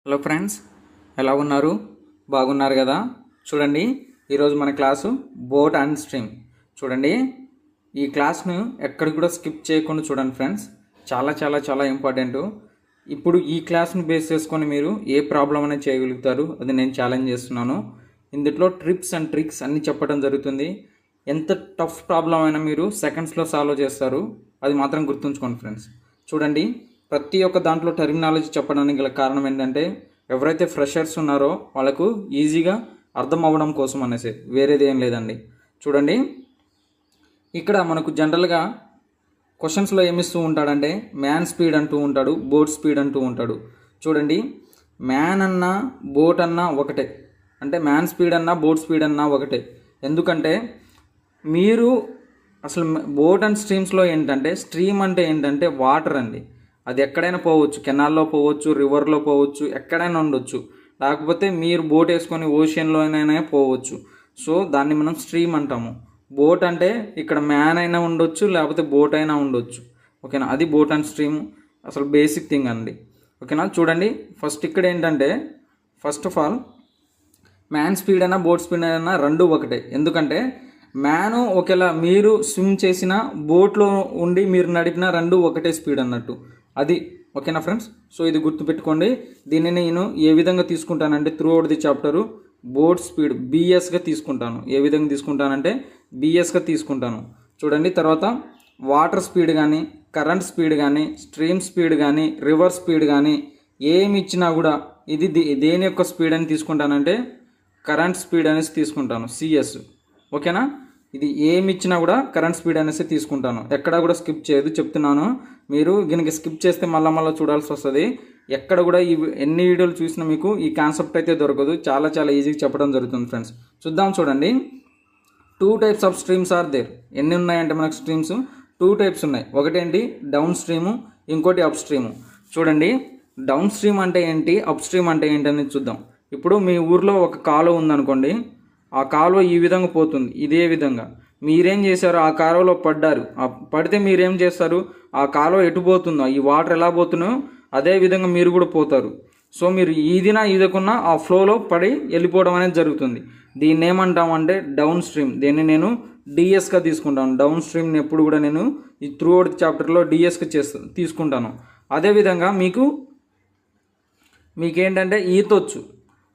Hello friends, ఎలా ఉన్నారు? బాగున్నారు కదా? చూడండి, ఈరోజు మన క్లాసు బోట్ అండ్ స్ట్రీమ్. చూడండి, ఈ క్లాస్ను ఎక్కడికి కూడా స్కిప్ చేయకుండా చూడండి ఫ్రెండ్స్. చాలా చాలా చాలా ఇంపార్టెంట్. ఇప్పుడు ఈ క్లాస్ను బేస్ చేసుకొని మీరు ఏ ప్రాబ్లం అనేది చేయగలుగుతారు, అది నేను ఛాలెంజ్ చేస్తున్నాను. ఇందులో ట్రిప్స్ అండ్ ట్రిక్స్ అన్నీ చెప్పడం జరుగుతుంది. ఎంత టఫ్ ప్రాబ్లం అయినా మీరు సెకండ్స్లో సాల్వ్ చేస్తారు, అది మాత్రం గుర్తుంచుకోండి ఫ్రెండ్స్. చూడండి, ప్రతి ఒక్క దాంట్లో టెర్మినాలజీ చెప్పడానికి గల కారణం ఏంటంటే ఎవరైతే ఫ్రెషర్స్ ఉన్నారో వాళ్ళకు ఈజీగా అర్థం అవ్వడం కోసం అనేసి, వేరేది ఏం లేదండి. చూడండి, ఇక్కడ మనకు జనరల్గా క్వశ్చన్స్లో ఏమిస్తూ ఉంటాడంటే మ్యాన్ స్పీడ్ అంటూ ఉంటాడు, బోట్ స్పీడ్ అంటూ ఉంటాడు. చూడండి, మ్యాన్ అన్నా బోట్ అన్నా ఒకటే, అంటే మ్యాన్ స్పీడ్ అన్నా బోట్ స్పీడ్ అన్నా ఒకటే. ఎందుకంటే మీరు అసలు బోట్ అండ్ స్ట్రీమ్స్లో ఏంటంటే, స్ట్రీమ్ అంటే ఏంటంటే వాటర్ అండి. అది ఎక్కడైనా పోవచ్చు, కెనాల్లో పోవచ్చు, రివర్లో పోవచ్చు, ఎక్కడైనా ఉండొచ్చు. లేకపోతే మీరు బోట్ వేసుకొని ఓషన్లోనైనా పోవచ్చు. సో దాన్ని మనం స్ట్రీమ్ అంటాము. బోట్ అంటే ఇక్కడ మ్యాన్ అయినా ఉండొచ్చు, లేకపోతే బోట్ అయినా ఉండొచ్చు. ఓకేనా, అది బోట్ అండ్ స్ట్రీమ్ అసలు బేసిక్ థింగ్ అండి. ఓకేనా, చూడండి, ఫస్ట్ ఇక్కడ ఏంటంటే first of all man speed అయినా బోట్ స్పీడ్ అయినా రెండు ఒకటే. ఎందుకంటే మ్యాను ఒకవేళ మీరు స్విమ్ చేసిన బోట్లో ఉండి మీరు నడిపిన రెండు ఒకటే స్పీడ్ అన్నట్టు అది. ఓకేనా ఫ్రెండ్స్, సో ఇది గుర్తుపెట్టుకోండి. దీన్ని నేను ఏ విధంగా తీసుకుంటానంటే throughout the chapter boat speed బిఎస్గా తీసుకుంటాను. ఏ విధంగా తీసుకుంటానంటే బిఎస్గా తీసుకుంటాను. చూడండి, తర్వాత వాటర్ స్పీడ్ కానీ, కరెంట్ స్పీడ్ కానీ, స్ట్రీమ్ స్పీడ్ కానీ, రివర్ స్పీడ్ కానీ ఏమి ఇచ్చినా కూడా ఇది దేని యొక్క స్పీడ్ అని తీసుకుంటానంటే కరెంట్ స్పీడ్ అనేసి తీసుకుంటాను, సిఎస్. ఓకేనా, ఇది ఏమి ఇచ్చినా కూడా కరెంట్ స్పీడ్ అనేసి తీసుకుంటాను. ఎక్కడ కూడా స్కిప్ చేయదు, చెప్తున్నాను. మీరు దీనికి స్కిప్ చేస్తే మళ్ళీ చూడాల్సి వస్తుంది. ఎక్కడ కూడా ఎన్ని వీడియోలు చూసినా మీకు ఈ కాన్సెప్ట్ అయితే దొరకదు. చాలా చాలా ఈజీగా చెప్పడం జరుగుతుంది ఫ్రెండ్స్. చూద్దాం, చూడండి. 2 types of streams are there. ఎన్ని ఉన్నాయంటే మనకు స్ట్రీమ్స్ 2 types ఉన్నాయి. ఒకటేంటి డౌన్ స్ట్రీము, ఇంకోటి అప్ స్ట్రీము. చూడండి, డౌన్ స్ట్రీమ్ అంటే ఏంటి, అప్ స్ట్రీమ్ అంటే ఏంటి అనేది చూద్దాం. ఇప్పుడు మీ ఊర్లో ఒక కాలువ ఉందనుకోండి, ఆ కాలువ ఈ విధంగా పోతుంది. ఇదే విధంగా మీరేం చేశారు, ఆ కాలువలో పడ్డారు. పడితే మీరేం చేస్తారు, ఆ కాలువ ఎటు పోతుందో, ఈ వాటర్ ఎలా పోతున్నాయో అదే విధంగా మీరు కూడా పోతారు. సో మీరు ఈదినా ఈదకున్నా ఆ ఫ్లోలో పడి వెళ్ళిపోవడం అనేది జరుగుతుంది. దీన్ని ఏమంటామంటే డౌన్ స్ట్రీమ్. దీన్ని నేను డిఎస్గా తీసుకుంటాను. డౌన్ స్ట్రీమ్ని ఎప్పుడు కూడా నేను ఈ త్రూ అవుట్ చాప్టర్లో డిఎస్గా తీసుకుంటాను. అదేవిధంగా మీకేంటంటే ఈతొచ్చు,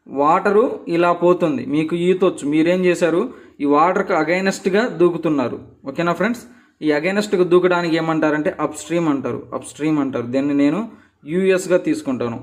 వాటరు ఇలా పోతుంది, మీకు ఈతొచ్చు, మీరేం చేశారు, ఈ వాటర్కి అగైనెస్ట్గా దూకుతున్నారు. ఓకేనా ఫ్రెండ్స్, ఈ అగైనెస్ట్గా దూకడానికి ఏమంటారంటే అప్ స్ట్రీమ్ అంటారు, అప్ స్ట్రీమ్ అంటారు. దీన్ని నేను యూఎస్గా తీసుకుంటాను.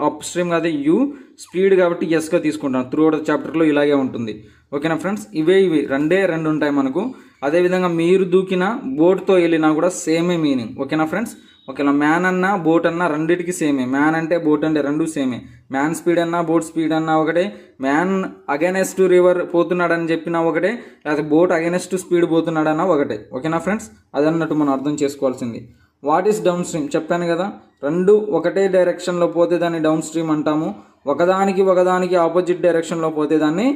అప్ స్ట్రీమ్ కాదు, యూ స్పీడ్ కాబట్టి ఎస్గా తీసుకుంటాను. త్రూ అవుట్ చాప్టర్లో ఇలాగే ఉంటుంది. ఓకేనా ఫ్రెండ్స్, ఇవి రెండు ఉంటాయి మనకు. అదేవిధంగా మీరు దూకిన బోట్తో వెళ్ళినా కూడా సేమే మీనింగ్. ఓకేనా ఫ్రెండ్స్, ఒకవేళ మ్యాన్ అన్నా బోట్ అన్నా రెండింటికి సేమే. మ్యాన్ అంటే బోట్ అంటే రెండు సేమే. మ్యాన్ స్పీడ్ అన్నా బోట్ స్పీడ్ అన్నా ఒకటే. మ్యాన్ అగైనెస్ట్ రివర్ పోతున్నాడని చెప్పినా ఒకటే, లేకపోతే బోట్ అగైనెస్ట్ స్పీడ్ పోతున్నాడన్నా ఒకటే. ఓకేనా ఫ్రెండ్స్, అదన్నట్టు మనం అర్థం చేసుకోవాల్సింది. వాట్ ఈస్ డౌన్ స్ట్రీమ్ చెప్పాను కదా, రెండు ఒకటే డైరెక్షన్లో పోతే దాన్ని డౌన్ స్ట్రీమ్ అంటాము. ఒకదానికి ఆపోజిట్ డైరెక్షన్లో పోతే దాన్ని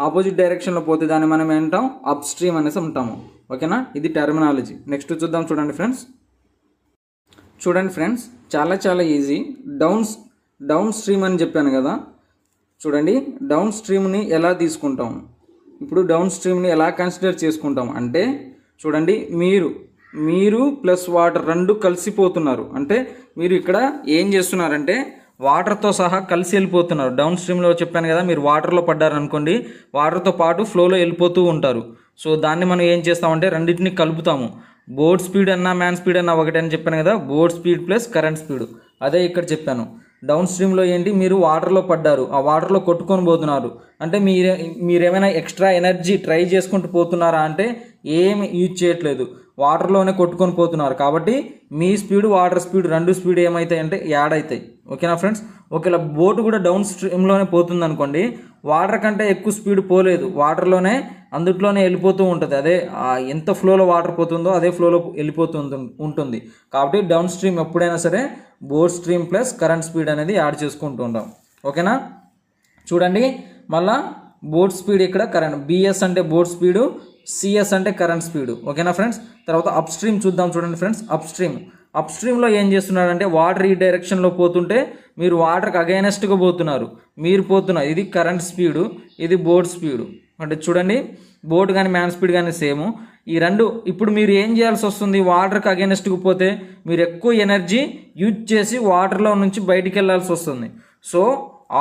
ఆపోజిట్ డైరెక్షన్లో పోతే దాన్ని మనం ఏంటాం, అప్ స్ట్రీమ్ అనేసి ఉంటాము. ఓకేనా, ఇది టెర్మినాలజీ. నెక్స్ట్ చూద్దాం. చూడండి ఫ్రెండ్స్, చాలా చాలా ఈజీ. డౌన్ స్ట్రీమ్ అని చెప్పాను కదా. చూడండి, డౌన్ స్ట్రీమ్ని ఎలా తీసుకుంటాం, ఇప్పుడు డౌన్ స్ట్రీమ్ని ఎలా కన్సిడర్ చేసుకుంటాం అంటే, చూడండి, మీరు ప్లస్ వాటర్ రెండు కలిసిపోతున్నారు. అంటే మీరు ఇక్కడ ఏం చేస్తున్నారంటే వాటర్తో సహా కలిసి వెళ్ళిపోతున్నారు. డౌన్ స్ట్రీమ్లో చెప్పాను కదా, మీరు వాటర్లో పడ్డారనుకోండి, వాటర్తో పాటు ఫ్లోలో వెళ్ళిపోతూ ఉంటారు. సో దాన్ని మనం ఏం చేస్తామంటే రెండింటిని కలుపుతాము. బోట్ స్పీడ్ అన్నా మ్యాన్ స్పీడ్ అన్నా ఒకటే అని చెప్పాను కదా, boat speed plus current speed. అదే ఇక్కడ చెప్పాను. డౌన్ స్ట్రీమ్లో ఏంటి, మీరు వాటర్లో పడ్డారు, ఆ వాటర్లో కొట్టుకొని పోతున్నారు. అంటే మీరేమైనా ఎక్స్ట్రా ఎనర్జీ ట్రై చేసుకుంటూ పోతున్నారా అంటే ఏమి యూజ్ చేయట్లేదు, వాటర్లోనే కొట్టుకొని పోతున్నారు. కాబట్టి మీ స్పీడ్ వాటర్ స్పీడ్ రెండు స్పీడ్ ఏమవుతాయి అంటే యాడ్ అవుతాయి. ఓకేనా ఫ్రెండ్స్, ఒకవేళ బోట్ కూడా డౌన్ స్ట్రీమ్లోనే పోతుంది అనుకోండి, వాటర్ కంటే ఎక్కువ స్పీడ్ పోలేదు, వాటర్లోనే అందుట్లోనే వెళ్ళిపోతూ ఉంటుంది. అదే ఎంత ఫ్లోలో వాటర్ పోతుందో అదే ఫ్లోలో వెళ్ళిపోతూ ఉంటుంది. కాబట్టి డౌన్ స్ట్రీమ్ ఎప్పుడైనా సరే boat stream plus current speed అనేది యాడ్ చేసుకుంటూ ఉంటాం. ఓకేనా, చూడండి, మళ్ళా బోట్ స్పీడ్ ఇక్కడ కరెంట్, బిఎస్ అంటే బోట్ స్పీడు, సిఎస్ అంటే కరెంట్ స్పీడ్. ఓకేనా ఫ్రెండ్స్, తర్వాత అప్ స్ట్రీమ్ చూద్దాం. చూడండి ఫ్రెండ్స్, అప్ అప్ స్ట్రీమ్లో ఏం చేస్తున్నారంటే వాటర్ ఈ డైరెక్షన్లో పోతుంటే మీరు వాటర్కి అగైనెస్ట్గా పోతున్నారు, మీరు పోతున్నారు. ఇది కరెంట్ స్పీడు, ఇది బోట్ స్పీడు. అంటే చూడండి, బోట్ కానీ మ్యాన్ స్పీడ్ కానీ సేమ్. ఈ రెండు ఇప్పుడు మీరు ఏం చేయాల్సి వస్తుంది, వాటర్కి అగైనెస్ట్గా పోతే మీరు ఎక్కువ ఎనర్జీ యూజ్ చేసి వాటర్లో నుంచి బయటికి వెళ్ళాల్సి వస్తుంది. సో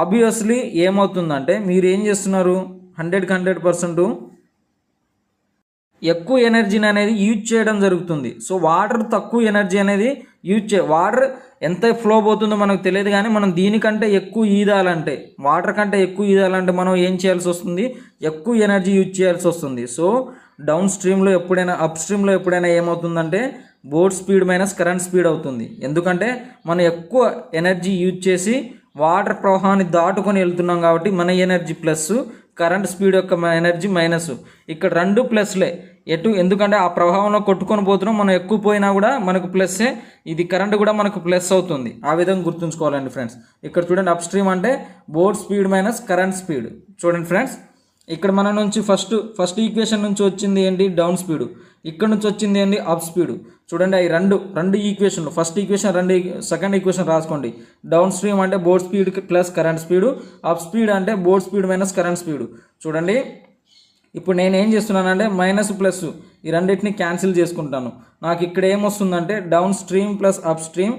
ఆబ్వియస్లీ ఏమవుతుందంటే మీరు ఏం చేస్తున్నారు, 100కి 100% ఎక్కువ ఎనర్జీని అనేది యూజ్ చేయడం జరుగుతుంది. సో వాటర్ తక్కువ ఎనర్జీ అనేది వాటర్ ఎంత ఫ్లో పోతుందో మనకు తెలియదు, కానీ మనం దీనికంటే ఎక్కువ ఈదాలంటే, వాటర్ కంటే ఎక్కువ ఈదాలంటే మనం ఏం చేయాల్సి వస్తుంది, ఎక్కువ ఎనర్జీ యూజ్ చేయాల్సి వస్తుంది. సో డౌన్ స్ట్రీమ్లో ఎప్పుడైనా, అప్ స్ట్రీమ్లో ఎప్పుడైనా ఏమవుతుందంటే boat speed minus current speed అవుతుంది. ఎందుకంటే మనం ఎక్కువ ఎనర్జీ యూజ్ చేసి వాటర్ ప్రవాహాన్ని దాటుకొని వెళ్తున్నాం కాబట్టి మన ఎనర్జీ ప్లస్, కరెంట్ స్పీడ్ యొక్క ఎనర్జీ మైనస్. ఇక్కడ రెండు ప్లస్లే ఎందుకంటే ఆ ప్రవాహంలో కొట్టుకొని పోతున్నాం, మనం ఎక్కువ పోయినా కూడా మనకు ప్లస్సే, ఇది కరెంట్ కూడా మనకు ప్లస్ అవుతుంది. ఆ విధంగా గుర్తుంచుకోవాలండి ఫ్రెండ్స్. ఇక్కడ చూడండి, అప్ స్ట్రీమ్ అంటే boat speed minus current speed. చూడండి ఫ్రెండ్స్, ఇక్కడ మన నుంచి ఫస్ట్ ఈక్వేషన్ నుంచి వచ్చింది ఏంటి, డౌన్ స్పీడ్. ఇక్కడ నుంచి వచ్చింది ఏంటి, అప్ స్పీడ్. చూడండి, అవి రెండు ఈక్వేషన్లు, ఫస్ట్ ఈక్వేషన్ సెకండ్ ఈక్వేషన్ రాసుకోండి. డౌన్ స్ట్రీమ్ అంటే boat speed plus current speed, up speed అంటే boat speed minus current speed. చూడండి, ఇప్పుడు నేను ఏం చేస్తున్నానంటే మైనస్ ప్లస్ ఈ రెండింటిని క్యాన్సిల్ చేసుకుంటాను. నాకు ఇక్కడ ఏమొస్తుందంటే downstream plus upstream,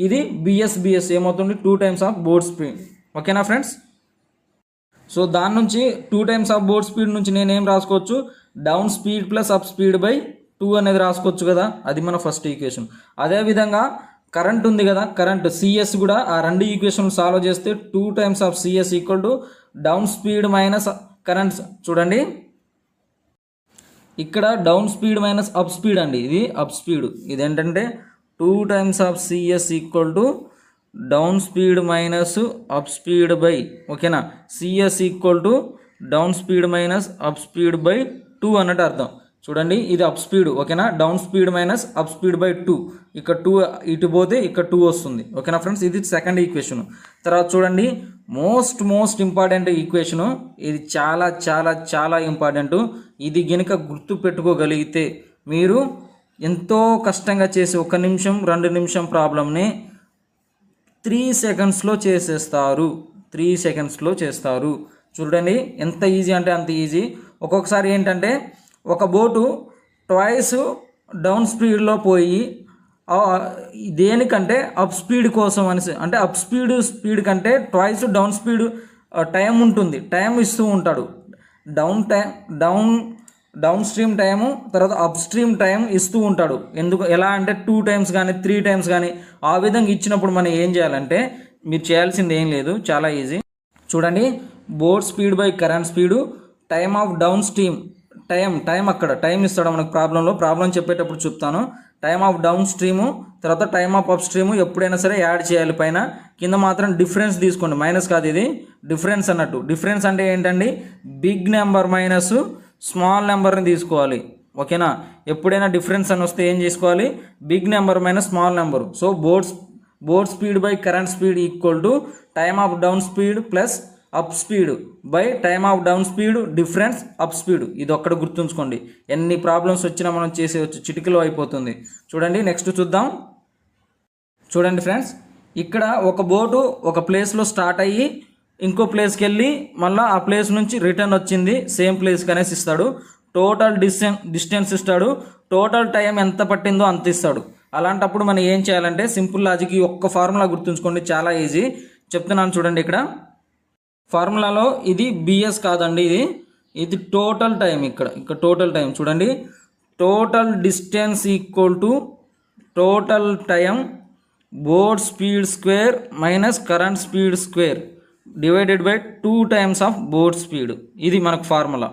ఇది బిఎస్ ఏమవుతుంది, 2 times ఆఫ్ బోట్ స్పీడ్. ఓకేనా ఫ్రెండ్స్? సో దాని నుంచి 2 times ఆఫ్ బోట్ స్పీడ్ నుంచి నేను ఏం రాసుకోవచ్చు, down speed plus up speed by 2 అనేది రాసుకోవచ్చు కదా, అది మన ఫస్ట్ ఈక్వేషన్. అదేవిధంగా కరెంట్ ఉంది కదా, కరెంట్ సిఎస్ కూడా ఆ రెండు ఈక్వేషన్ సాల్వ్ చేస్తే 2 times of CS equal to down speed minus current. చూడండి, ఇక్కడ down speed minus up speed అండి, ఇది అప్ స్పీడ్. ఇదేంటంటే 2 times of CS equal to down speed minus up speed by, ఓకేనా, CS equal to down speed minus up speed by 2 అన్నట్టు అర్థం. చూడండి, ఇది అప్ స్పీడ్, ఓకేనా, down speed minus up speed by 2. ఇక్కడ 2 ఇటు పోతే ఇక్కడ 2 వస్తుంది. ఓకేనా ఫ్రెండ్స్, ఇది సెకండ్ ఈక్వేషన్. తర్వాత చూడండి, మోస్ట్ ఇంపార్టెంట్ ఈక్వేషను, ఇది చాలా చాలా చాలా ఇంపార్టెంట్. ఇది గనుక గుర్తు పెట్టుకోగలిగితే మీరు ఎంతో కష్టంగా చేసి 1 నిమిషం 2 నిమిషం ప్రాబ్లమ్ని 3 secondsలో చేసేస్తారు. 3 secondsలో చేస్తారు. చూడండి ఎంత ఈజీ అంటే అంత ఈజీ. ఒక్కొక్కసారి ఏంటంటే ఒక బోటు ట్వైస్ డౌన్ స్పీడ్లో పోయి దేనికంటే అప్ స్పీడ్ కోసం అనేసి, అంటే అప్ స్పీడ్ కంటే ట్వైస్ డౌన్ స్పీడ్ టైం ఉంటుంది, టైం ఇస్తూ ఉంటాడు. డౌన్ స్ట్రీమ్ టైము, తర్వాత అప్ స్ట్రీమ్ టైం ఇస్తూ ఉంటాడు. ఎలా అంటే 2 times కానీ 3 times కానీ ఆ విధంగా ఇచ్చినప్పుడు మనం ఏం చేయాలంటే, మీరు చేయాల్సింది ఏం లేదు, చాలా ఈజీ. చూడండి, boat speed by current speed, time of down stream, time అక్కడ టైం ఇస్తాడు మనకు ప్రాబ్లం చెప్పేటప్పుడు చెప్తాను. టైమ్ ఆఫ్ డౌన్ స్ట్రీము, తర్వాత టైమ్ ఆఫ్ అప్ స్ట్రీము ఎప్పుడైనా సరే యాడ్ చేయాలి పైన. కింద మాత్రం డిఫరెన్స్ తీసుకోండి, మైనస్ కాదు, ఇది డిఫరెన్స్ అన్నట్టు. డిఫరెన్స్ అంటే ఏంటండి, బిగ్ నెంబర్ మైనస్ స్మాల్ నెంబర్ని తీసుకోవాలి. ఓకేనా, ఎప్పుడైనా డిఫరెన్స్ అని వస్తే ఏం చేసుకోవాలి, big number minus small number. So boat speed by current speed equal to time of down speed plus up speed by time of down speed difference up speed. ఇది ఒక్కడ గుర్తుంచుకోండి, ఎన్ని ప్రాబ్లమ్స్ వచ్చినా మనం చేసేవచ్చు, చిటికలో అయిపోతుంది. చూడండి, నెక్స్ట్ చూద్దాం. చూడండి ఫ్రెండ్స్, ఇక్కడ ఒక బోటు ఒక ప్లేస్లో స్టార్ట్ అయ్యి ఇంకో ప్లేస్కి వెళ్ళి మళ్ళీ ఆ ప్లేస్ నుంచి రిటర్న్ వచ్చింది, సేమ్ ప్లేస్కి అనేసి ఇస్తాడు. టోటల్ డిస్టెన్స్ ఇస్తాడు, టోటల్ టైం ఎంత పట్టిందో అంత ఇస్తాడు. అలాంటప్పుడు మనం ఏం చేయాలంటే సింపుల్ లాజిక్, ఈ ఒక్క ఫార్ములా గుర్తుంచుకోండి, చాలా ఈజీ చెప్తున్నాను. చూడండి, ఇక్కడ ఫార్ములాలో ఇది బిఎస్ కాదండి, ఇది టోటల్ టైం. ఇక్కడ టోటల్ టైం చూడండి, total distance equal to total time boat speed square minus current speed square divided by 2 times of boat speed. ఇది మనకు ఫార్ములా.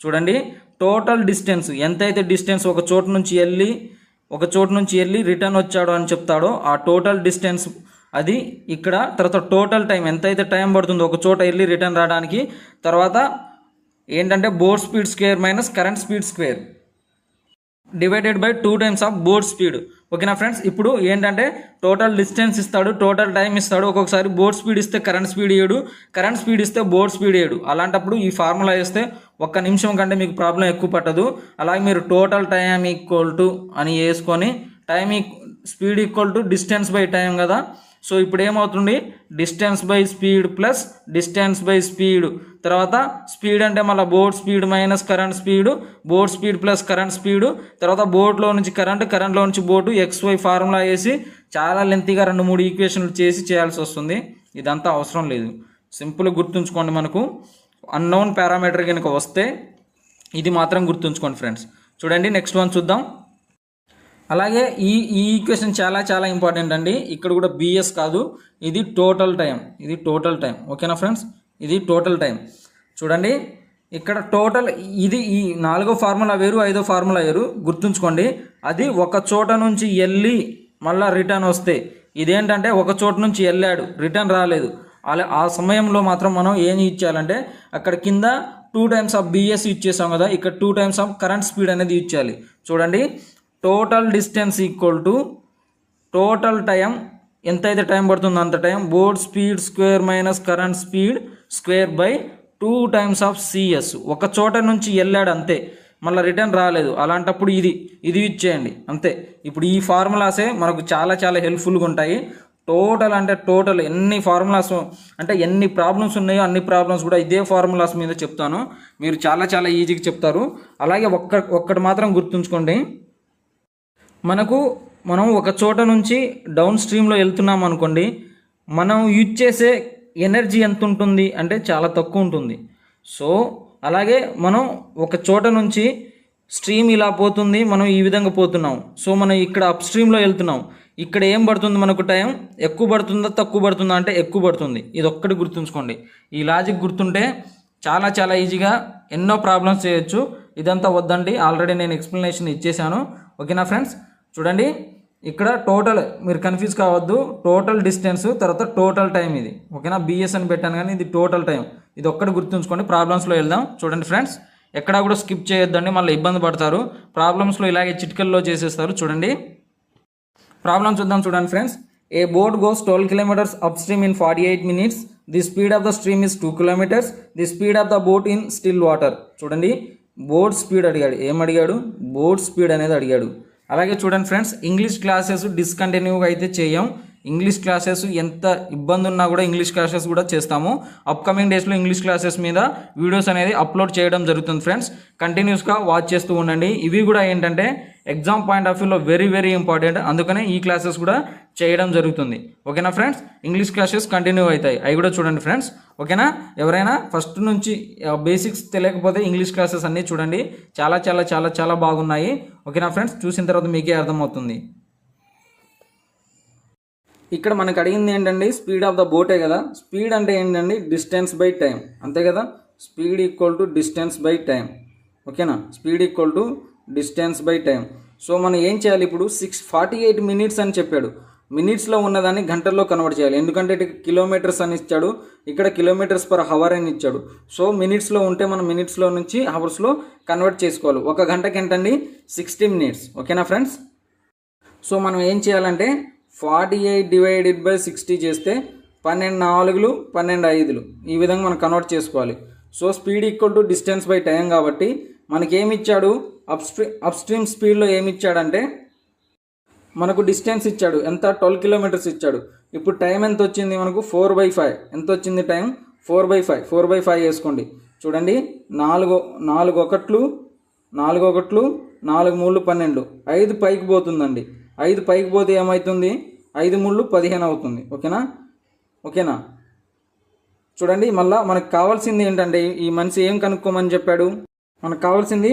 చూడండి, టోటల్ డిస్టెన్స్ ఎంతైతే డిస్టెన్స్ ఒక చోటు నుంచి వెళ్ళి రిటర్న్ వచ్చాడో అని చెప్తాడో ఆ టోటల్ డిస్టెన్స్ అది ఇక్కడ. తర్వాత టోటల్ టైం ఎంతైతే టైం పడుతుందో ఒక చోట వెళ్ళి రిటర్న్ రావడానికి, తర్వాత ఏంటంటే boat speed square minus current speed square divided by 2 times of boat speed. ఓకేనా ఫ్రెండ్స్, ఇప్పుడు ఏంటంటే టోటల్ డిస్టెన్స్ ఇస్తాడు, టోటల్ టైం ఇస్తాడు. ఒక్కొక్కసారి బోట్ స్పీడ్ ఇస్తే కరెంట్ స్పీడ్ ఇయ్యడు, కరెంట్ స్పీడ్ ఇస్తే బోట్ స్పీడ్ ఇయ్యడు. అలాంటప్పుడు ఈ ఫార్ములా వేస్తే 1 నిమిషం కంటే మీకు ప్రాబ్లం ఎక్కువ పట్టదు. అలాగే మీరు టోటల్ టైం ఈక్వల్ టు అని వేసుకొని speed equal to distance by time కదా. సో ఇప్పుడు ఏమవుతుంది, distance by speed plus distance by speed, తర్వాత స్పీడ్ అంటే మళ్ళీ board speed minus current speed, board speed plus current speed, తర్వాత బోర్డ్లో నుంచి కరెంట్లో నుంచి బోర్డు XY ఫార్ములా వేసి చాలా లెంతీగా 2-3 ఈక్వేషన్లు చేయాల్సి వస్తుంది. ఇదంతా అవసరం లేదు, సింపుల్గా గుర్తుంచుకోండి. మనకు అన్నోన్ పారామీటర్ కనుక వస్తే ఇది మాత్రం గుర్తుంచుకోండి ఫ్రెండ్స్. చూడండి నెక్స్ట్ వన్ చూద్దాం. అలాగే ఈ ఈక్వేషన్ చాలా ఇంపార్టెంట్ అండి. ఇక్కడ కూడా BS కాదు, ఇది టోటల్ టైం. ఓకేనా ఫ్రెండ్స్, ఇది టోటల్ టైం. చూడండి ఇక్కడ టోటల్ ఇది ఈ 4వ ఫార్ములా వేరు, 5వ ఫార్ములా వేరు, గుర్తుంచుకోండి. అది ఒక చోట నుంచి వెళ్ళి మళ్ళీ రిటర్న్ వస్తే, ఇదేంటంటే ఒక చోట నుంచి వెళ్ళాడు రిటర్న్ రాలేదు. అలా ఆ సమయంలో మాత్రం మనం ఏం ఇచ్చేయాలంటే అక్కడ కింద 2 టైమ్స్ ఆఫ్ BS ఇచ్చేసాం కదా, ఇక్కడ 2 టైమ్స్ ఆఫ్ కరెంట్ స్పీడ్ అనేది ఇచ్చేయాలి. చూడండి total distance equal to total time, ఎంతైతే టైం పడుతుందో అంత time, board speed square minus current speed square by 2 times of CS. ఒక చోట నుంచి వెళ్ళాడు అంతే, మళ్ళీ రిటర్న్ రాలేదు. అలాంటప్పుడు ఇది ఇచ్చేయండి అంతే. ఇప్పుడు ఈ ఫార్ములాసే మనకు చాలా హెల్ప్ఫుల్గా ఉంటాయి. టోటల్ అంటే టోటల్ ఎన్ని ఫార్ములాస్ అంటే ఎన్ని ప్రాబ్లమ్స్ ఉన్నాయో అన్ని ప్రాబ్లమ్స్ కూడా ఇదే ఫార్ములాస్ మీద చెప్తాను, మీరు చాలా ఈజీగా చెప్తారు. అలాగే ఒక్కటి మాత్రం గుర్తుంచుకోండి, మనం ఒక చోట నుంచి డౌన్ స్ట్రీమ్లో వెళ్తున్నాం అనుకోండి, మనం యూజ్ చేసే ఎనర్జీ ఎంత ఉంటుంది అంటే చాలా తక్కువ ఉంటుంది. సో అలాగే మనం ఒక చోట నుంచి స్ట్రీమ్ ఇలా పోతుంది, మనం ఈ విధంగా పోతున్నాం. సో మనం ఇక్కడ అప్ స్ట్రీమ్లో వెళ్తున్నాం, ఇక్కడ ఏం పడుతుంది మనకు టైం, ఎక్కువ పడుతుందా తక్కువ పడుతుందా అంటే ఎక్కువ పడుతుంది. ఇది ఒక్కటి గుర్తుంచుకోండి. ఈ లాజిక్ గుర్తుంటే చాలా ఈజీగా ఎన్నో ప్రాబ్లమ్స్ చేయొచ్చు. ఇదంతా వద్దండి, ఆల్రెడీ నేను ఎక్స్ప్లెనేషన్ ఇచ్చేసాను. ఓకేనా ఫ్రెండ్స్, చూడండి ఇక్కడ టోటల్, మీరు కన్ఫ్యూజ్ కావద్దు, టోటల్ డిస్టెన్స్ తర్వాత టోటల్ టైం ఇది. ఓకేనా, BS అని పెట్టాను కానీ ఇది టోటల్ టైం. ఇది ఒక్కటి గుర్తుంచుకోండి. ప్రాబ్లమ్స్లో వెళ్దాం. చూడండి ఫ్రెండ్స్, ఎక్కడా కూడా స్కిప్ చేయొద్దండి, మళ్ళీ ఇబ్బంది పడతారు. ప్రాబ్లమ్స్లో ఇలాగే చిటికల్లో చేసేస్తారు. చూడండి ప్రాబ్లమ్ చూద్దాం. చూడండి friends, a boat goes 12 kilometers up stream in 48 minutes. The speed of the stream is 2 kilometers. The speed of the boat in still water. చూడండి బోట్ స్పీడ్ అడిగాడు. ఏం అడిగాడు? బోట్ స్పీడ్ అనేది అడిగాడు. అలాగే చూడండి ఫ్రెండ్స్, ఇంగ్లీష్ క్లాసెస్ డిస్కంటిన్యూగా అయితే చేయం. ఇంగ్లీష్ క్లాసెస్ ఎంత ఇబ్బంది ఉన్నా కూడా ఇంగ్లీష్ క్లాసెస్ కూడా చేస్తాము. అప్కమింగ్ డేస్లో ఇంగ్లీష్ క్లాసెస్ మీద వీడియోస్ అనేది అప్లోడ్ చేయడం జరుగుతుంది ఫ్రెండ్స్. కంటిన్యూస్గా వాచ్ చేస్తూ ఉండండి. ఇవి కూడా ఏంటంటే ఎగ్జామ్ పాయింట్ ఆఫ్ వ్యూలో వెరీ ఇంపార్టెంట్, అందుకనే ఈ క్లాసెస్ కూడా చేయడం జరుగుతుంది. ఓకేనా ఫ్రెండ్స్, ఇంగ్లీష్ క్లాసెస్ కంటిన్యూ అవుతాయి, అవి కూడా చూడండి ఫ్రెండ్స్. ఓకేనా, ఎవరైనా ఫస్ట్ నుంచి బేసిక్స్ తెలియకపోతే ఇంగ్లీష్ క్లాసెస్ అన్నీ చూడండి, చాలా బాగున్నాయి. ఓకేనా ఫ్రెండ్స్, చూసిన తర్వాత మీకే అర్థమవుతుంది. ఇక్కడ మనకు అడిగింది ఏంటండి, స్పీడ్ ఆఫ్ ద బోటే కదా. స్పీడ్ అంటే ఏంటండి, డిస్టెన్స్ బై టైం, అంతే కదా. Speed equal to distance by time. ఓకేనా, speed equal to distance by time. So మనం ఏం చేయాలి, ఇప్పుడు 48 minutes అని చెప్పాడు. మినిట్స్లో ఉన్నదాన్ని గంటల్లో కన్వర్ట్ చేయాలి, ఎందుకంటే ఇక్కడ కిలోమీటర్స్ అని ఇచ్చాడు, ఇక్కడ కిలోమీటర్స్ పర్ హవర్ అని ఇచ్చాడు. సో మినిట్స్లో ఉంటే మనం మినిట్స్లో నుంచి హవర్స్లో కన్వర్ట్ చేసుకోవాలి. ఒక గంటకి ఏంటండి 60 minutes. ఓకేనా ఫ్రెండ్స్, సో మనం ఏం చేయాలంటే 48 divided by 60 చేస్తే 12 4 12 5 ఈ విధంగా మనం కన్వర్ట్ చేసుకోవాలి. So speed equal to distance by time కాబట్టి మనకి ఏమి ఇచ్చాడు, అప్ స్ట్రీమ్ స్పీడ్లో ఏమి ఇచ్చాడంటే మనకు డిస్టెన్స్ ఇచ్చాడు, ఎంత 12 kilometers ఇచ్చాడు. ఇప్పుడు టైం ఎంత వచ్చింది మనకు 4/5. ఎంత వచ్చింది టైం 4/5. 4/5 వేసుకోండి. చూడండి 4 ఒకట్లు 4 3 12, 5 పైకి పోతుందండి. 5 పైకి పోతే ఏమవుతుంది, 5 3 15 అవుతుంది. ఓకేనా చూడండి. మళ్ళీ మనకు కావాల్సింది ఏంటంటే, ఈ మనిషి ఏం కనుక్కోమని చెప్పాడు, మనకు కావాల్సింది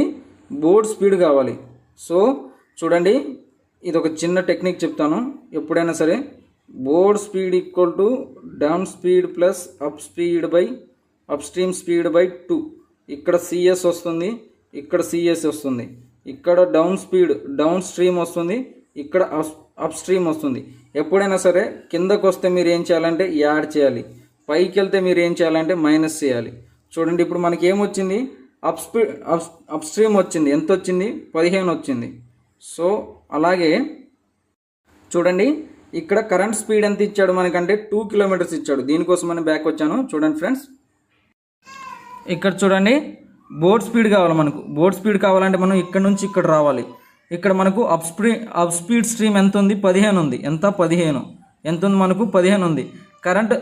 బోర్డ్ స్పీడ్ కావాలి. సో చూడండి, ఇది ఒక చిన్న టెక్నిక్ చెప్తాను. ఎప్పుడైనా సరే board speed equal to down speed plus up stream speed by 2. ఇక్కడ CS వస్తుంది, ఇక్కడ CS వస్తుంది, ఇక్కడ డౌన్ స్ట్రీమ్ వస్తుంది, ఇక్కడ అప్ స్ట్రీమ్ వస్తుంది. ఎప్పుడైనా సరే కిందకు వస్తే మీరు ఏం చేయాలంటే యాడ్ చేయాలి, పైకి వెళ్తే మీరు ఏం చేయాలంటే మైనస్ చేయాలి. చూడండి ఇప్పుడు మనకి ఏమొచ్చింది, అప్ స్ట్రీమ్ వచ్చింది, ఎంత వచ్చింది 15 వచ్చింది. సో అలాగే చూడండి ఇక్కడ కరెంట్ స్పీడ్ ఎంత ఇచ్చాడు మనకంటే 2 kilometers ఇచ్చాడు. దీనికోసం నేను బ్యాక్ వచ్చాను. చూడండి ఫ్రెండ్స్, ఇక్కడ చూడండి బోర్డ్ స్పీడ్ కావాలి మనకు. బోర్డ్ స్పీడ్ కావాలంటే మనం ఇక్కడ నుంచి ఇక్కడ రావాలి. ఇక్కడ మనకు అప్ స్పీడ్ స్ట్రీమ్ ఎంత ఉంది? 15 ఉంది. ఎంత? 15. ఎంత ఉంది మనకు? 15 ఉంది.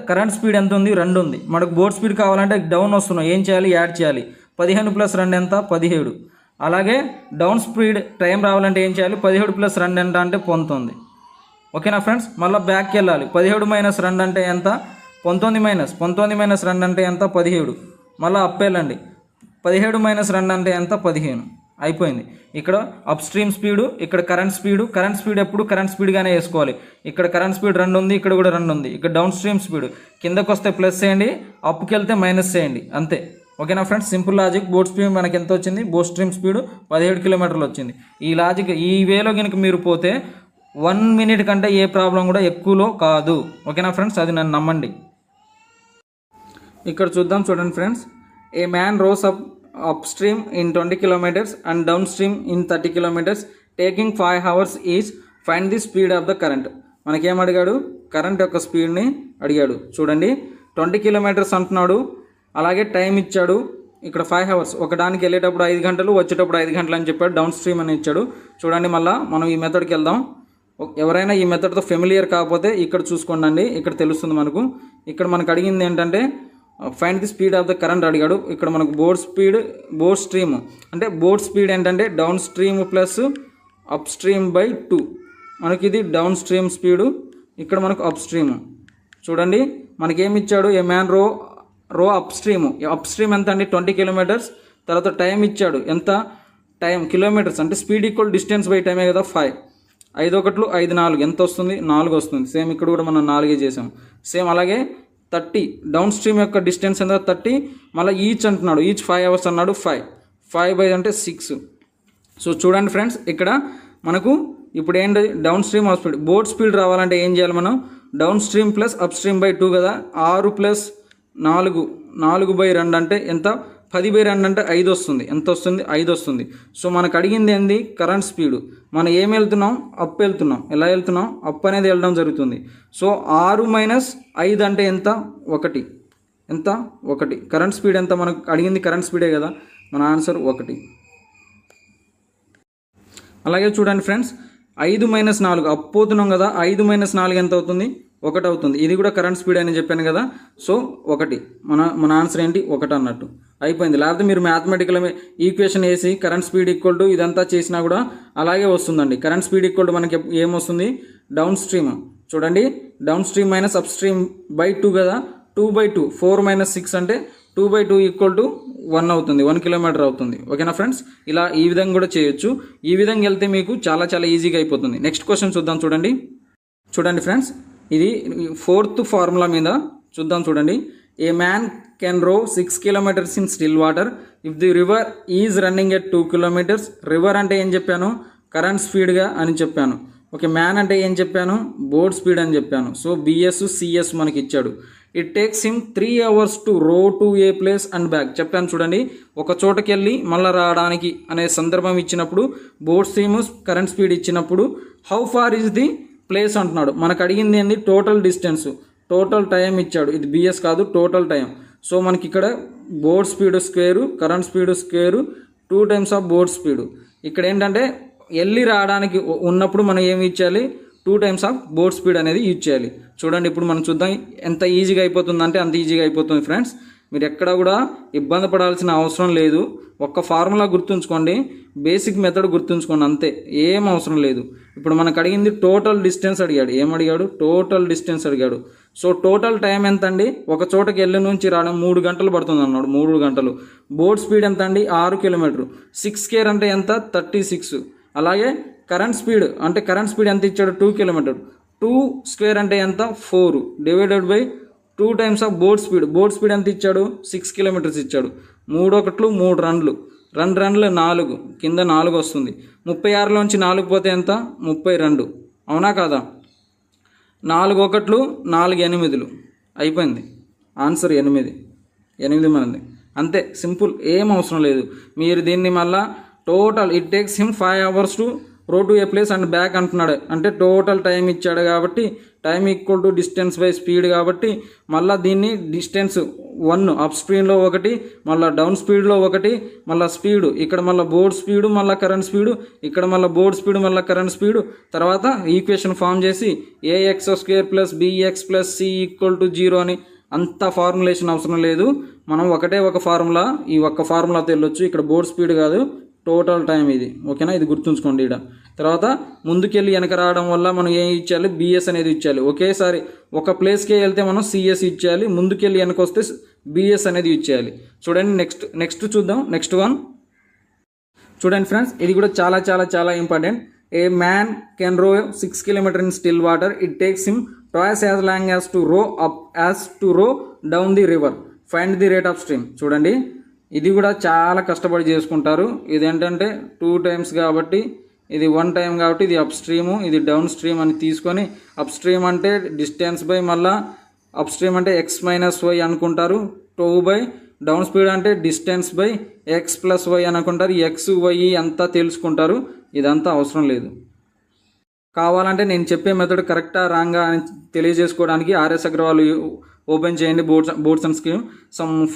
కరెంట్ స్పీడ్ ఎంత ఉంది? 2 ఉంది. మనకు బోట్ స్పీడ్ కావాలంటే డౌన్ వస్తున్నాం, ఏం చేయాలి? యాడ్ చేయాలి. 15 + 2 ఎంత? 17. అలాగే డౌన్ స్పీడ్ టైం రావాలంటే ఏం చేయాలి? 17 + 2 ఎంత అంటే 19. ఓకేనా ఫ్రెండ్స్? మళ్ళీ బ్యాక్కి వెళ్ళాలి. 17 - 2 అంటే ఎంత? 19 - 2 అంటే ఎంత? 17. మళ్ళీ అప్ వెళ్ళండి. 17 - 2 అంటే ఎంత? 15. అయిపోయింది. ఇక్కడ అప్ స్ట్రీమ్ స్పీడు, ఇక్కడ కరెంట్ స్పీడ్ ఎప్పుడు కరెంట్ స్పీడ్గానే వేసుకోవాలి. ఇక్కడ కరెంట్ స్పీడ్ 2 ఉంది, ఇక్కడ కూడా 2 ఉంది. ఇక్కడ డౌన్ స్ట్రీమ్ స్పీడ్ కిందకు వస్తే ప్లస్ చేయండి, అప్కి వెళ్తే మైనస్ చేయండి, అంతే. ఓకేనా friends? Simple logic. Boat speed మనకి ఎంత వచ్చింది? బోట్ స్ట్రీమ్ స్పీడ్ 17 కిలోమీటర్లు వచ్చింది. ఈ లాజిక్ ఈ వేలో కనుక మీరు పోతే 1 మినిట్ కంటే ఏ ప్రాబ్లం కూడా ఎక్కువలో కాదు. ఓకేనా ఫ్రెండ్స్? అది నన్ను నమ్మండి. ఇక్కడ చూడండి friends. A man rows up stream in 20 kilometers and down stream in 30 kilometers taking 5 hours each. Find the speed of the current. మనకేం అడిగాడు? కరెంట్ యొక్క స్పీడ్ని అడిగాడు. చూడండి, 20 kilometers అంటున్నాడు. అలాగే టైం ఇచ్చాడు. ఇక్కడ 5 hours, ఒకదానికి వెళ్ళేటప్పుడు 5 గంటలు, వచ్చేటప్పుడు 5 గంటలు అని చెప్పాడు. డౌన్ స్ట్రీమ్ అని ఇచ్చాడు. చూడండి, మళ్ళీ మనం ఈ మెథడ్కి వెళ్దాం. ఎవరైనా ఈ మెథడ్తో ఫెమిలియర్ కాకపోతే ఇక్కడ చూసుకోండి, ఇక్కడ తెలుస్తుంది మనకు. ఇక్కడ మనకు అడిగింది ఏంటంటే find the speed of the current అడిగాడు. ఇక్కడ మనకు బోట్ స్ట్రీమ్ అంటే బోట్ స్పీడ్ ఏంటంటే down stream plus upstream by 2. మనకి ఇది డౌన్ స్ట్రీమ్ స్పీడు, ఇక్కడ మనకు అప్ స్ట్రీమ్. చూడండి, మనకేమి ఇచ్చాడు? ఏ మ్యాన్ రో అప్ స్ట్రీమ్ ఎంత అండి? 20 kilometers. తర్వాత టైం ఇచ్చాడు ఎంత? టైం కిలోమీటర్స్ అంటే స్పీడ్ ఈక్వల్ డిస్టెన్స్ బై టైమే కదా, 5. 5 1 5 4 ఎంత వస్తుంది? 4 వస్తుంది. సేమ్ ఇక్కడ కూడా మనం 4 చేసాం. సేమ్ అలాగే 30 డౌన్ స్ట్రీమ్ యొక్క డిస్టెన్స్ ఎంత? 30. మళ్ళీ ఈచ్ అంటున్నాడు, ఈచ్ 5 hours అన్నాడు. 5 బై అంటే 6. సో చూడండి ఫ్రెండ్స్, ఇక్కడ మనకు ఇప్పుడు ఏంటి? Down stream up speed. Boat speed రావాలంటే ఏం చేయాలి మనం? Down stream plus upstream by 2 కదా. 6 + 4 బై 2 అంటే ఎంత? 10 బై 2 అంటే 5 వస్తుంది. ఎంత వస్తుంది? 5 వస్తుంది. సో మనకు అడిగింది ఏంది? Current speed. మనం ఏం వెళ్తున్నాం? అప్ వెళ్తున్నాం. ఎలా వెళ్తున్నాం? అప్ అనేది వెళ్ళడం జరుగుతుంది. సో 6 - 5 అంటే ఎంత? 1. ఎంత? 1. కరెంట్ స్పీడ్ ఎంత? మనకు అడిగింది కరెంట్ స్పీడే కదా, మన ఆన్సర్ 1. అలాగే చూడండి ఫ్రెండ్స్, 5 - 4 అప్ పోతున్నాం కదా. 5 - 4 ఎంత అవుతుంది? 1 అవుతుంది. ఇది కూడా కరెంట్ స్పీడ్ అని చెప్పాను కదా. సో 1. మన ఆన్సర్ ఏంటి? 1 అన్నట్టు. అయిపోయింది. లేకపోతే మీరు మ్యాథమెటికల్ ఈక్వేషన్ వేసి కరెంట్ స్పీడ్ ఈక్వల్ టు ఇదంతా చేసినా కూడా అలాగే వస్తుందండి. కరెంట్ స్పీడ్ ఈక్వల్ టు మనకి ఏమొస్తుంది? Downstream. చూడండి, down stream minus upstream by 2 కదా. 2 బై 2 4 - 6 అంటే 2 బై 2 ఈక్వల్ టు 1 అవుతుంది. 1 kilometer అవుతుంది. ఓకేనా ఫ్రెండ్స్? ఇలా ఈ విధంగా కూడా చేయొచ్చు. ఈ విధంగా వెళ్తే మీకు చాలా ఈజీగా అయిపోతుంది. నెక్స్ట్ క్వశ్చన్ చూద్దాం. చూడండి ఫ్రెండ్స్, ఇది 4th ఫార్ములా మీద చూద్దాం. చూడండి, ఏ మ్యాన్ కెన్ రో 6 kilometers in still water if the river is running at 2 kilometers. River అంటే ఏం చెప్పాను? కరెంట్ స్పీడ్గా అని చెప్పాను. ఓకే, మ్యాన్ అంటే ఏం చెప్పాను? బోట్ స్పీడ్ అని చెప్పాను. సో బిఎస్ సిఎస్ మనకి ఇచ్చాడు. It takes him 3 hours to రో to A place and back. చెప్పాను చూడండి, ఒక చోటకి వెళ్ళి మళ్ళీ రావడానికి అనే సందర్భం ఇచ్చినప్పుడు, బోట్ స్ట్రీమ్ కరెంట్ స్పీడ్ ఇచ్చినప్పుడు how far is the place అంటున్నాడు. మనకు అడిగింది ఏంది? Total distance. టోటల్ టైం ఇచ్చాడు. ఇది బిఎస్ కాదు, టోటల్ టైం. సో మనకి ఇక్కడ boat speed square, current speed square, 2 times of boat speed. ఇక్కడ ఏంటంటే వెళ్ళి రావడానికి ఉన్నప్పుడు మనం ఏమి ఇచ్చాలి? 2 times ఆఫ్ బోట్ స్పీడ్ అనేది యూజ్ చేయాలి. చూడండి, ఇప్పుడు మనం చూద్దాం ఎంత ఈజీగా అయిపోతుందంటే అంత ఈజీగా అయిపోతుంది ఫ్రెండ్స్. మీరు ఎక్కడ కూడా ఇబ్బంది పడాల్సిన అవసరం లేదు. ఒక్క ఫార్ములా గుర్తుంచుకోండి, బేసిక్ మెథడ్ గుర్తుంచుకోండి, అంతే, ఏం అవసరం లేదు. ఇప్పుడు మనకు అడిగింది టోటల్ డిస్టెన్స్ అడిగాడు. ఏమడిగాడు? టోటల్ డిస్టెన్స్ అడిగాడు. సో టోటల్ టైం ఎంత అండి? ఒక చోటకి వెళ్ళి నుంచి రావడం 3 గంటలు పడుతుంది అన్నాడు. 3 గంటలు. బోట్ స్పీడ్ ఎంత అండి? 6 kilometer. 6 square అంటే ఎంత? 36. అలాగే కరెంట్ స్పీడ్ అంటే కరెంట్ స్పీడ్ ఎంత ఇచ్చాడు? 2 kilometer. 2 square అంటే ఎంత? 4 divided by 2 times of boat speed. Boat speed ఎంత ఇచ్చాడు? 6 kilometers ఇచ్చాడు. 3 1 3 రన్లు, 2 రన్లు 4, కింద 4 వస్తుంది. 36లోంచి 4 పోతే ఎంత? 32. అవునా కాదా? 4 1 4 8. అయిపోయింది. ఆన్సర్ 8 మనది. అంతే, సింపుల్, ఏం అవసరం లేదు. మీరు దీన్ని మళ్ళా total it takes him 5 hours to రో to A place and back అంటున్నాడు. అంటే టోటల్ టైం ఇచ్చాడు కాబట్టి time equal to distance by speed కాబట్టి మళ్ళీ దీన్ని డిస్టెన్స్ 1 అప్ స్ట్రీమ్లో ఒకటి, మళ్ళీ డౌన్ స్పీడ్లో ఒకటి, మళ్ళీ స్పీడు ఇక్కడ మళ్ళీ బోర్డ్ స్పీడు మళ్ళీ కరెంట్ స్పీడు, ఇక్కడ మళ్ళీ బోర్డ్ స్పీడు మళ్ళీ కరెంట్ స్పీడు, తర్వాత ఈక్వేషన్ ఫామ్ చేసి ax² + bx + c = 0 అని అంత ఫార్ములేషన్ అవసరం లేదు. మనం ఒకటే ఒక ఫార్ములా, ఈ ఒక్క ఫార్ములాతో వెళ్ళొచ్చు. ఇక్కడ బోర్డ్ స్పీడ్ కాదు, టోటల్ టైం ఇది. ఓకేనా, ఇది గుర్తుంచుకోండి. ఇక్కడ తర్వాత ముందుకెళ్ళి వెనక రావడం వల్ల మనం ఏం ఇచ్చాలి, బిఎస్ అనేది ఇచ్చాలి. ఒకేసారి ఒక ప్లేస్కే వెళ్తే మనం సిఎస్ ఇచ్చేయాలి, ముందుకెళ్ళి వెనక వస్తే బిఎస్ అనేది ఇచ్చేయాలి. చూడండి, నెక్స్ట్ చూద్దాం. నెక్స్ట్ వన్ చూడండి ఫ్రెండ్స్, ఇది కూడా చాలా చాలా చాలా ఇంపార్టెంట్. ఏ మ్యాన్ కెన్ రో 6 kilometers in still water. It takes him twice as long as to row up as to row down the river. Find the rate of stream. చూడండి, ఇది కూడా చాలా కష్టపడి చేసుకుంటారు. ఇదేంటంటే 2 times కాబట్టి, ఇది 1 time కాబట్టి ఇది అప్ స్ట్రీము, ఇది డౌన్ స్ట్రీమ్ అని తీసుకొని, అప్ స్ట్రీమ్ అంటే డిస్టెన్స్ బై మళ్ళా అప్ స్ట్రీమ్ అంటే x - y అనుకుంటారు, 2 బై డౌన్ స్పీడ్ అంటే డిస్టెన్స్ బై x + y అనుకుంటారు. x y అంతా తెలుసుకుంటారు. ఇదంతా అవసరం లేదు. కావాలంటే నేను చెప్పే మెథడ్ కరెక్టా రాంగా అని తెలియజేసుకోవడానికి ఆర్ఎస్ అగర్వాల్ ఓపెన్ చేయండి, బోర్డ్స్ అండ్ స్కీమ్.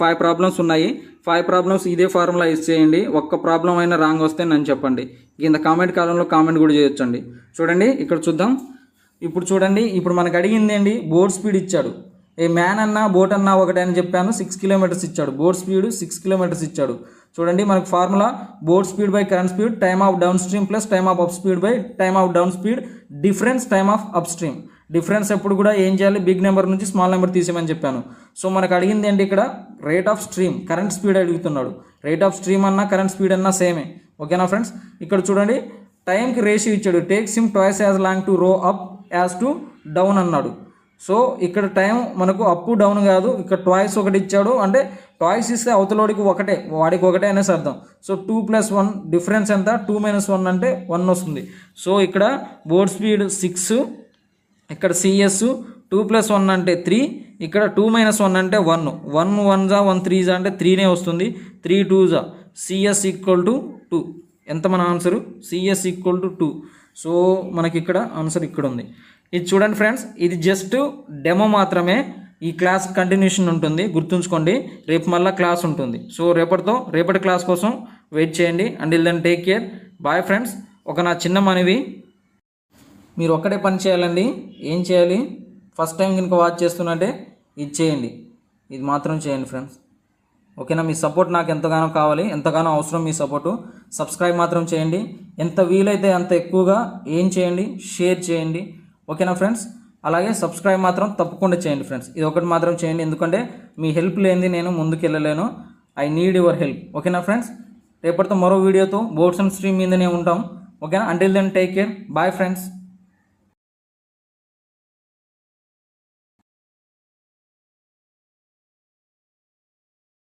5 ప్రాబ్లమ్స్ ఉన్నాయి. 5 ప్రాబ్లమ్స్ ఇదే ఫార్ములా యూజ్ చేయండి. ఒక్క ప్రాబ్లం అయినా రాంగ్ వస్తే నన్ను చెప్పండి. కింద కామెంట్ కాలంలో కామెంట్ కూడా చేయొచ్చండి. చూడండి, ఇక్కడ చూద్దాం. ఇప్పుడు చూడండి, ఇప్పుడు మనకు అడిగింది ఏంటి, బోర్డ్ స్పీడ్ ఇచ్చాడు. ఏ మ్యాన్ అన్నా బోట్ అన్నా ఒకటే అని చెప్పాను. 6 kilometers ఇచ్చాడు. బోర్డ్ స్పీడ్ 6 kilometers ఇచ్చాడు. చూడండి, మనకు formula board speed by current speed, time of down stream plus time of up speed by time of down speed, difference time of up stream. Difference ఎప్పుడు కూడా ఏం చేయాలి, బిగ్ నెంబర్ నుంచి small number తీసేయమని చెప్పాను. So మనకు అడిగింది ఏంటి, ఇక్కడ rate of stream, current speed అడుగుతున్నాడు. రేట్ ఆఫ్ స్ట్రీమ్ అన్నా కరెంట్ స్పీడ్ అన్నా సేమే. ఓకేనా ఫ్రెండ్స్, ఇక్కడ చూడండి, టైంకి రేషియో ఇచ్చాడు. Takes him twice as long to రో అప్ యాజ్ టు డౌన్ అన్నాడు. సో ఇక్కడ టైం మనకు అప్ డౌన్ కాదు, ఇక్కడ ట్వాయిస్ ఒకటి ఇచ్చాడు. అంటే ట్వాయిస్ ఇస్తే అవతలోడికి ఒకటే, వాడికి ఒకటే అనేసి అర్థం. సో 2 + 1 డిఫరెన్స్ ఎంత, 2 - 1 అంటే 1 వస్తుంది. సో ఇక్కడ బోర్డ్ స్పీడ్ 6, ఇక్కడ సిఎస్ 2 + 1 అంటే 3, ఇక్కడ 2 - 1 అంటే 1. 1 1 1 3 అంటే 3నే వస్తుంది. 3 2 సిఎస్ = 2. ఎంత మన ఆన్సరు, సిఎస్ = 2. సో మనకి ఇక్కడ ఆన్సర్ ఇక్కడ ఉంది. ఇది చూడండి ఫ్రెండ్స్, ఇది జస్ట్ డెమో మాత్రమే. ఈ క్లాస్ కంటిన్యూషన్ ఉంటుంది, గుర్తుంచుకోండి. రేపు మళ్ళీ క్లాస్ ఉంటుంది. సో రేపటి క్లాస్ కోసం వెయిట్ చేయండి. Until then take care, bye friends. నా చిన్న మనవి, మీరు ఒక్కడే పని చేయాలండి. ఏం చేయాలి, ఫస్ట్ టైం కనుక వాచ్ చేస్తున్నట్టే ఇది చేయండి, ఇది మాత్రం చేయండి ఫ్రెండ్స్. ఓకేనా, మీ సపోర్ట్ నాకు ఎంతగానో కావాలి, ఎంతగానో అవసరం మీ సపోర్టు. సబ్స్క్రైబ్ మాత్రం చేయండి. ఎంత వీలైతే అంత ఎక్కువగా ఏం చేయండి, షేర్ చేయండి. ఓకేనా ఫ్రెండ్స్, అలాగే సబ్స్క్రైబ్ మాత్రం తప్పకుండా చేయండి ఫ్రెండ్స్. ఇది ఒకటి మాత్రం చేయండి, ఎందుకంటే మీ హెల్ప్ లేనిది నేను ముందుకు వెళ్ళలేను. I need your help. ఓకేనా ఫ్రెండ్స్, రేపటితో మరో వీడియోతో బోర్డ్స్ అండ్ స్ట్రీమ్ మీదనే ఉంటాం. ఓకేనా, until then take care, bye friends.